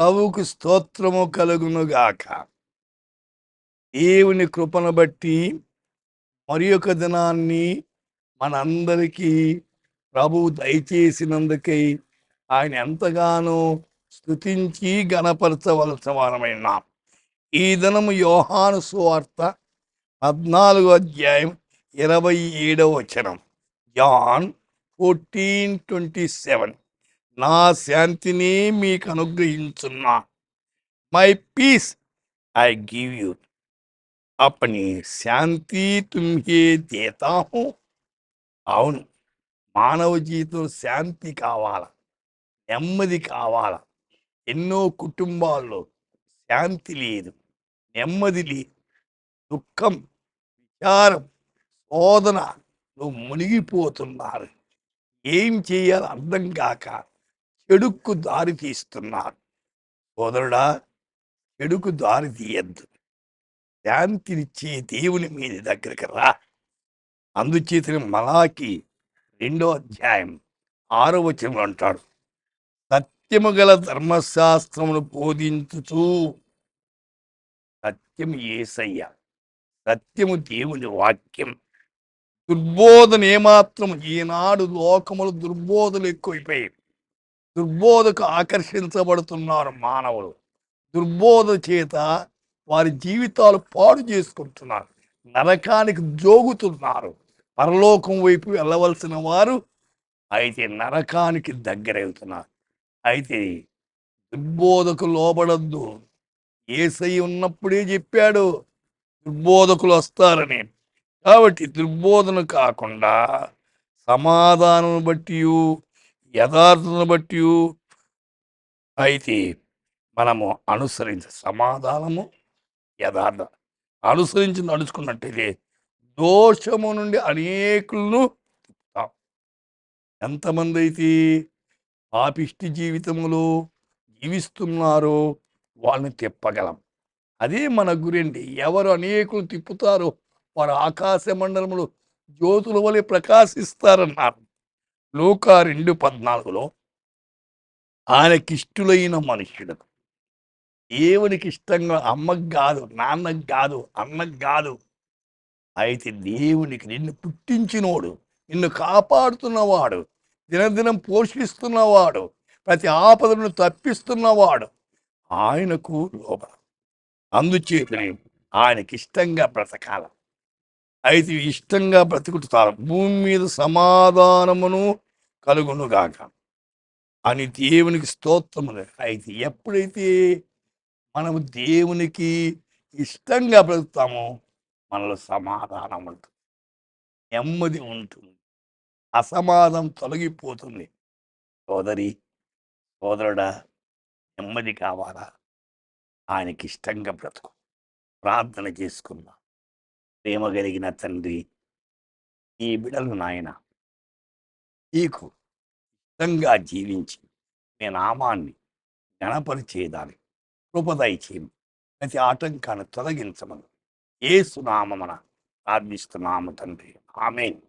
ప్రభువుకు స్తోత్రము కలుగునుగాక. దేవుని కృపను బట్టి మరి ఒక దినాన్ని మనందరికీ ప్రభువు దయచేసినందుకై ఆయన ఎంతగానో స్తుతించి గణపరచవలసిన వారమైనాం. ఈ దినము యోహాను సువార్త 14వ అధ్యాయం 27వ వచనం. జాన్ 14:27. నా శాంతిని మీకు అనుగ్రహించున్నా, my peace I give you, अपनी శాంతి తుమ్హే దేతా హూ. అవును, మానవ జీవితం శాంతి కావాల, నెమ్మది కావాల. ఎన్నో కుటుంబాల్లో శాంతి లేదు, నెమ్మది లేదు, దుఃఖం, విచారం, శోధన నువ్వు మునిగిపోతున్నారు. ఏం చేయాలో అర్థం కాక చెడుకు దారి తీస్తున్నారు. సోదరుడా, చెడుకు దారి తీయద్దు. శాంతినిచ్చే దేవుని మీద దగ్గరికి రా. అందుచేతనే మలాకి 2వ అధ్యాయం 6వ వచనం అంటాడు, సత్యము గల ధర్మశాస్త్రమును బోధించుచు. సత్యము యేసయ్య, సత్యము దేవుని వాక్యం. దుర్బోధన ఏమాత్రం, ఈనాడు లోకములు దుర్బోధలు ఎక్కువైపోయాయి. దుర్బోధకు ఆకర్షించబడుతున్నారు మానవులు. దుర్బోధ చేత వారి జీవితాలు పాడు చేసుకుంటున్నారు, నరకానికి జోగుతున్నారు. పరలోకం వైపు వెళ్ళవలసిన వారు అయితే నరకానికి దగ్గరవుతున్నారు. అయితే దుర్బోధకు లోబడద్దు. యేసయ్య ఉన్నప్పుడే చెప్పాడు దుర్బోధకులు వస్తారని. కాబట్టి దుర్బోధన కాకుండా సమాధానం బట్టి, యథార్థతను బట్టి అయితే మనము సమాధానము యథార్థ అనుసరించి నడుచుకున్నట్టయితే దోషము నుండి అనేకులను తిప్పుతాం. ఎంతమంది అయితే పాపిష్టి జీవితములో జీవిస్తున్నారో వాళ్ళని తిప్పగలం. అదే మన గురండి. ఎవరు అనేకులు తిప్పుతారో వారు ఆకాశ మండలములు జ్యోతుల వలె ప్రకాశిస్తారన్నారు. లూకా 2:14లో ఆయనకిష్టులైన మనుష్యులకు, దేవునికి ఇష్టంగా అమ్మకు కాదు, నాన్నకు కాదు, అన్నకు కాదు, అయితే దేవునికి నిన్ను పుట్టించినోడు, నిన్ను కాపాడుతున్నవాడు, దినదినం పోషిస్తున్నవాడు, ప్రతి ఆపదను తప్పిస్తున్నవాడు ఆయనకు లోబడ. అందుచేతనే ఆయనకి ఇష్టంగా బ్రతకాల. అయితే ఇష్టంగా బ్రతుకుతారు. భూమి మీద సమాధానమును కలుగునుగాక అని దేవునికి స్తోత్రములు. అయితే ఎప్పుడైతే మనము దేవునికి ఇష్టంగా బ్రతుకుతామో మనలో సమాధానం ఉంటుంది, నెమ్మది ఉంటుంది, అసమాధానం తొలగిపోతుంది. సోదరి, సోదరుడా, నెమ్మది కావాలా? ఆయనకి ఇష్టంగా బ్రతుకు. ప్రార్థన చేసుకుందాం. ప్రేమ కలిగిన తండ్రి, ఈ బిడలు నాయన నీకు ఇష్టంగా జీవించి మీ నామాన్ని గణపరిచేదానికి కృపదయ చేయము. ప్రతి ఆటంకాన్ని తొలగించమని యేసు నామమున ప్రార్థిస్తున్నాము తండ్రి. ఆమేన్.